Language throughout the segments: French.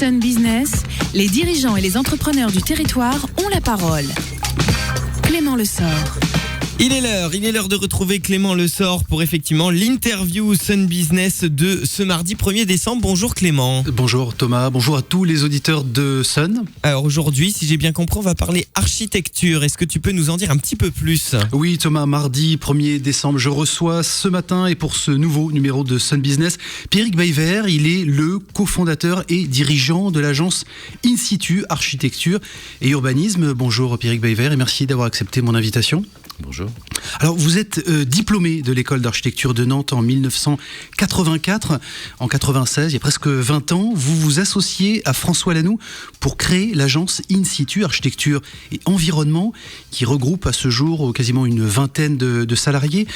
Sun Business, les dirigeants et les entrepreneurs du territoire ont la parole. Clément Lessort. Il est l'heure de retrouver Clément Lessort pour effectivement l'interview Sun Business de ce mardi 1er décembre. Bonjour Clément. Bonjour Thomas, bonjour à tous les auditeurs de Sun. Alors aujourd'hui, si j'ai bien compris, on va parler architecture. Est-ce que tu peux nous en dire un petit peu plus ? Oui Thomas, mardi 1er décembre, je reçois ce matin et pour ce nouveau numéro de Sun Business, Pierrick Bayver. Il est le cofondateur et dirigeant de l'agence In Situ Architecture et Urbanisme. Bonjour Pierrick Bayver et merci d'avoir accepté mon invitation. Bonjour. Alors vous êtes diplômé de l'école d'architecture de Nantes en 1984. En 96, il y a presque 20 ans, vous vous associez à François Lanoux pour créer l'agence In Situ Architecture et Environnement qui regroupe à ce jour quasiment une vingtaine de salariés.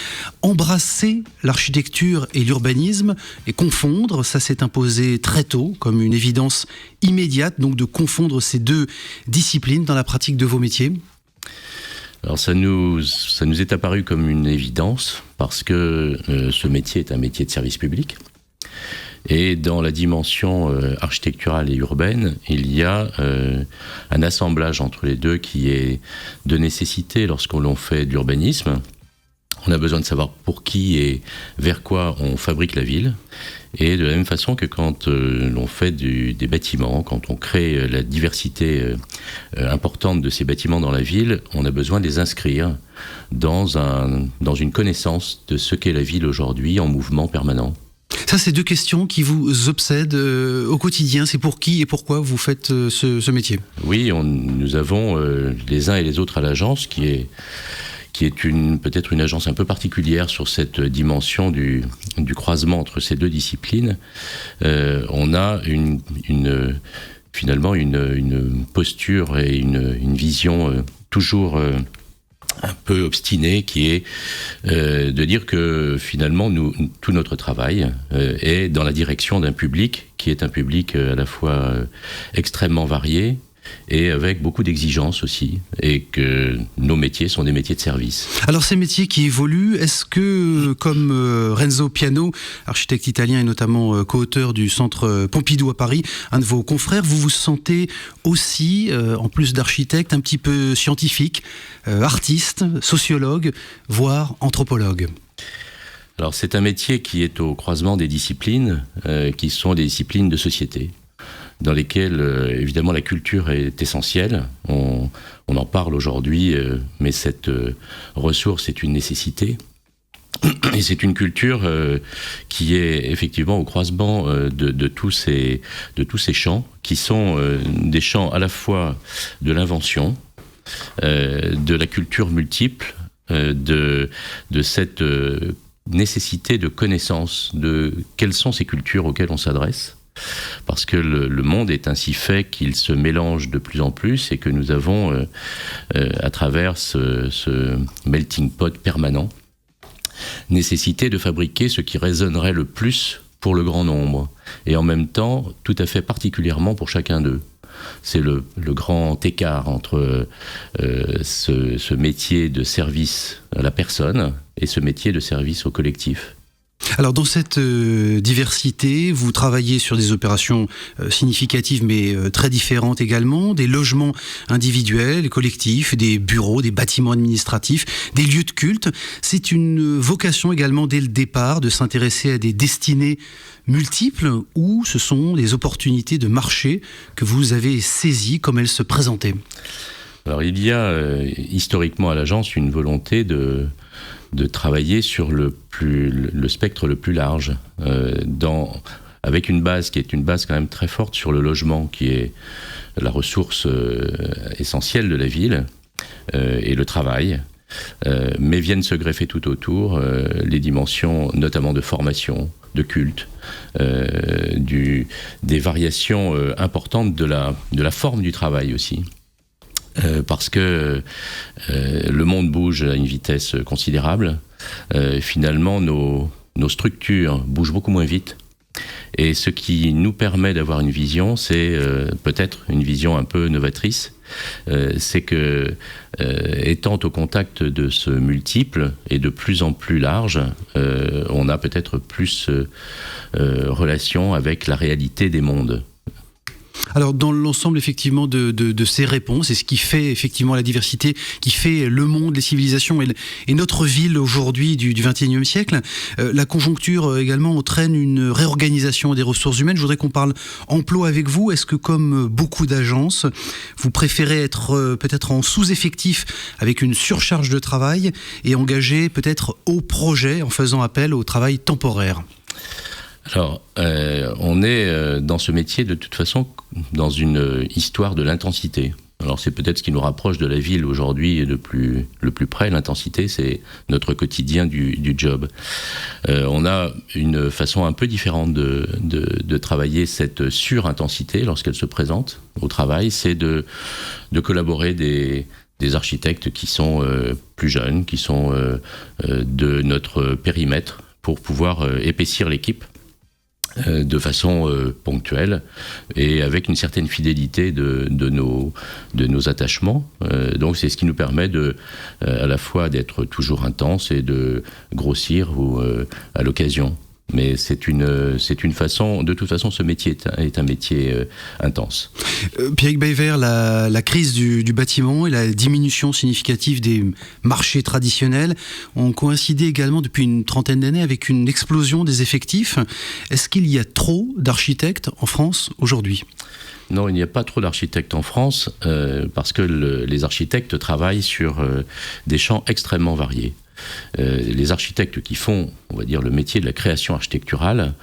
Embrasser l'architecture et l'urbanisme et confondre, ça s'est imposé très tôt comme une évidence immédiate, donc de confondre ces deux disciplines dans la pratique de vos métiers. Alors ça nous est apparu comme une évidence parce que ce métier est un métier de service public et dans la dimension architecturale et urbaine, il y a un assemblage entre les deux qui est de nécessité lorsqu'on l'on fait de l'urbanisme. On a besoin de savoir pour qui et vers quoi on fabrique la ville. Et de la même façon que quand l'on fait des bâtiments, quand on crée la diversité importante de ces bâtiments dans la ville, on a besoin de les inscrire dans une connaissance de ce qu'est la ville aujourd'hui en mouvement permanent. Ça, c'est deux questions qui vous obsèdent au quotidien. C'est pour qui et pourquoi vous faites ce métier ? Oui, nous avons les uns et les autres à l'agence qui est peut-être une agence un peu particulière sur cette dimension du croisement entre ces deux disciplines. On a finalement une posture et une vision toujours un peu obstinée qui est de dire que finalement tout notre travail est dans la direction d'un public qui est un public à la fois extrêmement varié et avec beaucoup d'exigences aussi, et que nos métiers sont des métiers de service. Alors ces métiers qui évoluent, est-ce que, comme Renzo Piano, architecte italien et notamment co-auteur du Centre Pompidou à Paris, un de vos confrères, vous vous sentez aussi, en plus d'architecte, un petit peu scientifique, artiste, sociologue, voire anthropologue ? Alors c'est un métier qui est au croisement des disciplines, qui sont des disciplines de société, dans lesquelles, évidemment, la culture est essentielle. On en parle aujourd'hui, mais cette ressource est une nécessité. Et c'est une culture qui est effectivement au croisement de tous ces champs, qui sont des champs à la fois de l'invention, de la culture multiple, de cette nécessité de connaissance de quelles sont ces cultures auxquelles on s'adresse. Parce que le monde est ainsi fait qu'il se mélange de plus en plus et que nous avons, à travers ce melting pot permanent, nécessité de fabriquer ce qui résonnerait le plus pour le grand nombre, et en même temps, tout à fait particulièrement pour chacun d'eux. C'est le grand écart entre ce métier de service à la personne et ce métier de service au collectif. Alors dans cette diversité, vous travaillez sur des opérations significatives mais très différentes également, des logements individuels, collectifs, des bureaux, des bâtiments administratifs, des lieux de culte. C'est une vocation également dès le départ de s'intéresser à des destinées multiples ou ce sont des opportunités de marché que vous avez saisies comme elles se présentaient ? Alors il y a historiquement à l'agence une volonté de travailler sur le spectre le plus large, avec une base qui est une base quand même très forte sur le logement, qui est la ressource essentielle de la ville, et le travail, mais viennent se greffer tout autour les dimensions notamment de formation, de culte, des variations importantes de la forme du travail aussi. Parce que le monde bouge à une vitesse considérable. Finalement, nos structures bougent beaucoup moins vite. Et ce qui nous permet d'avoir une vision, c'est peut-être une vision un peu novatrice, c'est que, étant au contact de ce multiple et de plus en plus large, on a peut-être plus relation avec la réalité des mondes. Alors dans l'ensemble effectivement de ces réponses, et ce qui fait effectivement la diversité, qui fait le monde, les civilisations et notre ville aujourd'hui du XXIe siècle, la conjoncture également entraîne une réorganisation des ressources humaines. Je voudrais qu'on parle emploi avec vous. Est-ce que comme beaucoup d'agences, vous préférez être peut-être en sous-effectif avec une surcharge de travail et engager peut-être au projet en faisant appel au travail temporaire ? Alors, on est dans ce métier de toute façon dans une histoire de l'intensité. Alors c'est peut-être ce qui nous rapproche de la ville aujourd'hui et le plus près. L'intensité, c'est notre quotidien du job. On a une façon un peu différente de travailler cette surintensité lorsqu'elle se présente au travail. C'est de collaborer des architectes qui sont plus jeunes, qui sont de notre périmètre pour pouvoir épaissir l'équipe de façon ponctuelle et avec une certaine fidélité de nos attachements. Donc c'est ce qui nous permet à la fois d'être toujours intense et de grossir à l'occasion. Mais c'est une façon, de toute façon, ce métier est un métier intense. Pierrick Bayver, la crise du bâtiment et la diminution significative des marchés traditionnels ont coïncidé également depuis une trentaine d'années avec une explosion des effectifs. Est-ce qu'il y a trop d'architectes en France aujourd'hui ? Non, il n'y a pas trop d'architectes en France parce que les architectes travaillent sur des champs extrêmement variés. Les architectes qui font, on va dire, le métier de la création architecturale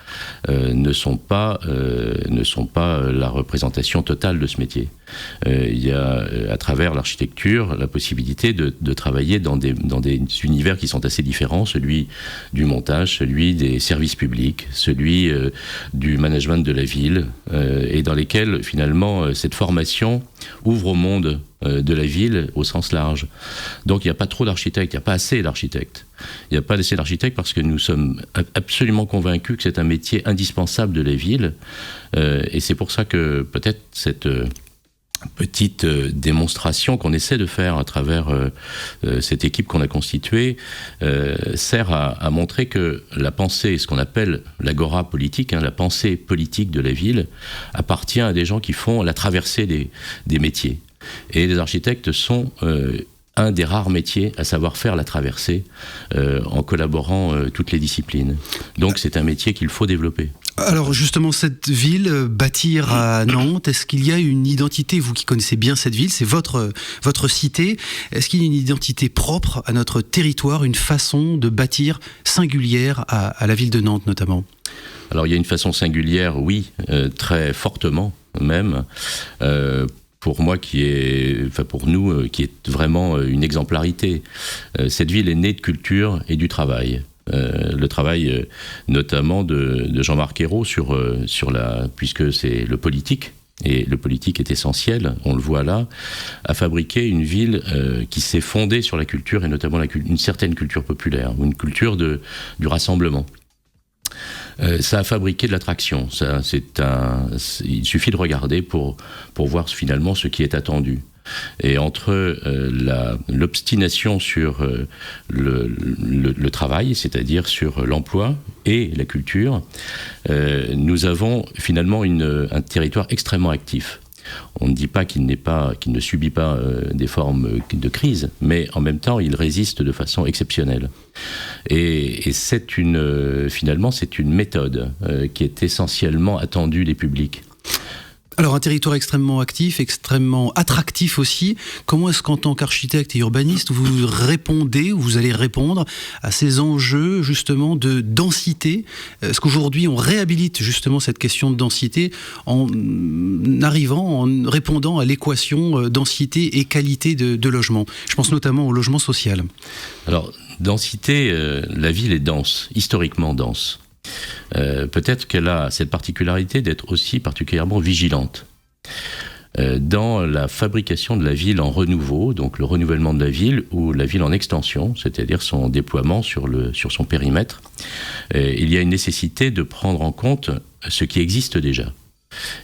ne sont pas la représentation totale de ce métier. Il y a à travers l'architecture la possibilité de travailler dans des univers qui sont assez différents, celui du montage, celui des services publics, celui du management de la ville, et dans lesquels finalement cette formation ouvre au monde de la ville au sens large. Donc il n'y a pas trop d'architectes, il n'y a pas assez d'architectes. Il n'y a pas assez d'architectes parce que nous sommes absolument convaincus que c'est un métier indispensable de la ville, et c'est pour ça que peut-être cette petite démonstration qu'on essaie de faire à travers cette équipe qu'on a constituée sert à montrer que la pensée, ce qu'on appelle l'agora politique, la pensée politique de la ville, appartient à des gens qui font la traversée des métiers. Et les architectes sont un des rares métiers à savoir faire la traversée en collaborant toutes les disciplines. Donc c'est un métier qu'il faut développer. Alors justement, cette ville, bâtir à Nantes, est-ce qu'il y a une identité, vous qui connaissez bien cette ville, c'est votre cité, est-ce qu'il y a une identité propre à notre territoire, une façon de bâtir singulière à la ville de Nantes notamment ? Alors il y a une façon singulière, oui, très fortement même. Pour moi, pour nous, qui est vraiment une exemplarité. Cette ville est née de culture et du travail. Le travail notamment de Jean-Marc Ayrault puisque c'est le politique, et le politique est essentiel, on le voit là, a fabriqué une ville qui s'est fondée sur la culture, et notamment une certaine culture populaire, ou une culture du rassemblement. Ça a fabriqué de l'attraction. Il suffit de regarder pour voir finalement ce qui est attendu. Et entre l'obstination sur le travail, c'est-à-dire sur l'emploi et la culture, nous avons finalement un territoire extrêmement actif. On ne dit pas qu'il ne subit pas des formes de crise, mais en même temps, il résiste de façon exceptionnelle. Et finalement, c'est une méthode qui est essentiellement attendue des publics. Alors un territoire extrêmement actif, extrêmement attractif aussi. Comment est-ce qu'en tant qu'architecte et urbaniste, vous allez répondre à ces enjeux justement de densité ? Est-ce qu'aujourd'hui on réhabilite justement cette question de densité en répondant à l'équation densité et qualité de logement ? Je pense notamment au logement social. Alors densité, la ville est dense, historiquement dense. Peut-être qu'elle a cette particularité d'être aussi particulièrement vigilante. Dans la fabrication de la ville en renouveau, donc le renouvellement de la ville, ou la ville en extension, c'est-à-dire son déploiement sur son périmètre, il y a une nécessité de prendre en compte ce qui existe déjà.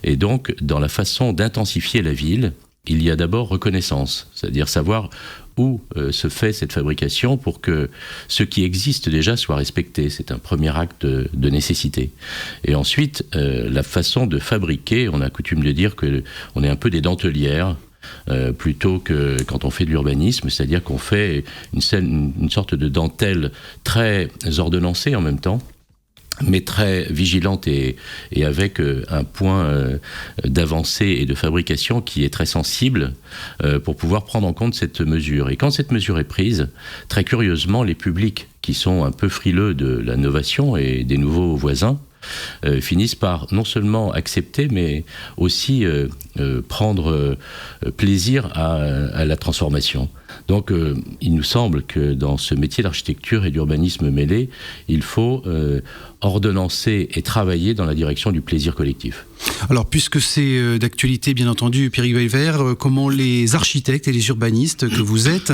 Et donc, dans la façon d'intensifier la ville, il y a d'abord reconnaissance, c'est-à-dire savoir où se fait cette fabrication pour que ce qui existe déjà soit respecté. C'est un premier acte de nécessité. Et ensuite, la façon de fabriquer, on a coutume de dire qu'on est un peu des dentelières, plutôt que quand on fait de l'urbanisme, c'est-à-dire qu'on fait une sorte de dentelle très ordonnancée en même temps, mais très vigilante et avec un point d'avancée et de fabrication qui est très sensible pour pouvoir prendre en compte cette mesure. Et quand cette mesure est prise, très curieusement, les publics qui sont un peu frileux de la novation et des nouveaux voisins finissent par non seulement accepter, mais aussi prendre plaisir à la transformation. Donc il nous semble que dans ce métier d'architecture et d'urbanisme mêlé, il faut ordonnancer et travailler dans la direction du plaisir collectif. Alors, puisque c'est d'actualité, bien entendu, Pierrick Belver, comment les architectes et les urbanistes que vous êtes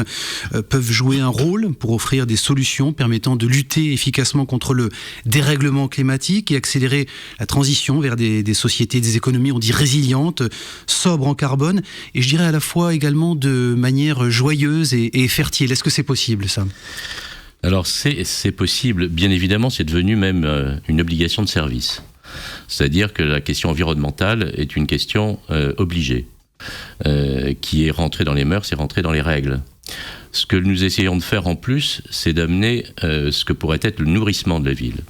peuvent jouer un rôle pour offrir des solutions permettant de lutter efficacement contre le dérèglement climatique et accélérer la transition vers des sociétés, des économies, on dit résilientes, sobres en carbone, et je dirais à la fois également de manière joyeuse et fertile. Est-ce que c'est possible, ça ? Alors c'est possible, bien évidemment, c'est devenu même une obligation de service. C'est-à-dire que la question environnementale est une question obligée, qui est rentrée dans les mœurs et rentrée dans les règles. Ce que nous essayons de faire en plus, c'est d'amener ce que pourrait être le nourrissement de la ville.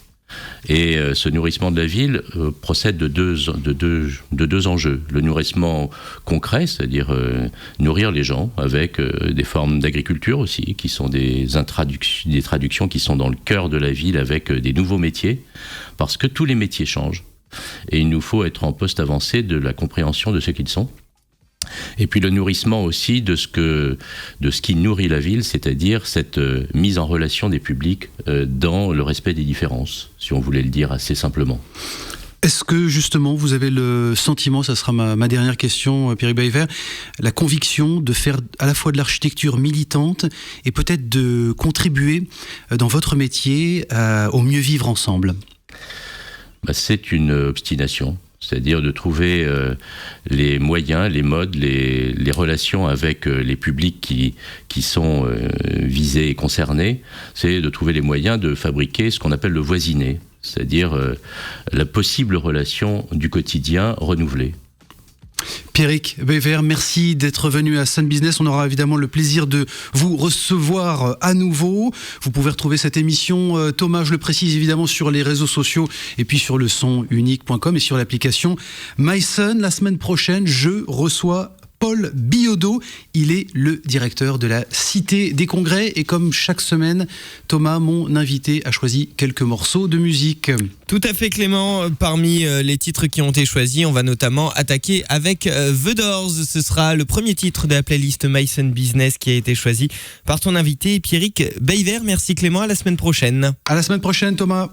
Et ce nourrissement de la ville procède de deux enjeux. Le nourrissement concret, c'est-à-dire nourrir les gens avec des formes d'agriculture aussi, qui sont des traductions qui sont dans le cœur de la ville avec des nouveaux métiers, parce que tous les métiers changent. Et il nous faut être en poste avancé de la compréhension de ce qu'ils sont. Et puis le nourrissement aussi de ce qui nourrit la ville, c'est-à-dire cette mise en relation des publics dans le respect des différences, si on voulait le dire assez simplement. Est-ce que justement vous avez le sentiment, ça sera ma dernière question, Pierrick Belver, la conviction de faire à la fois de l'architecture militante et peut-être de contribuer dans votre métier au mieux vivre ensemble ? C'est une obstination. C'est-à-dire de trouver les moyens, les modes, les relations avec les publics qui sont visés et concernés. C'est de trouver les moyens de fabriquer ce qu'on appelle le voisiné, c'est-à-dire la possible relation du quotidien renouvelée. Pierrick Belver, merci d'être venu à Sun Business. On aura évidemment le plaisir de vous recevoir à nouveau. Vous pouvez retrouver cette émission, Thomas, je le précise évidemment, sur les réseaux sociaux et puis sur lesonunique.com et sur l'application MySun. La semaine prochaine, je reçois Paul Billaudot, il est le directeur de la Cité des Congrès et comme chaque semaine, Thomas, mon invité, a choisi quelques morceaux de musique. Tout à fait Clément, parmi les titres qui ont été choisis, on va notamment attaquer avec The Doors. Ce sera le premier titre de la playlist MySun Business qui a été choisi par ton invité Pierrick Belver. Merci Clément, à la semaine prochaine. À la semaine prochaine Thomas.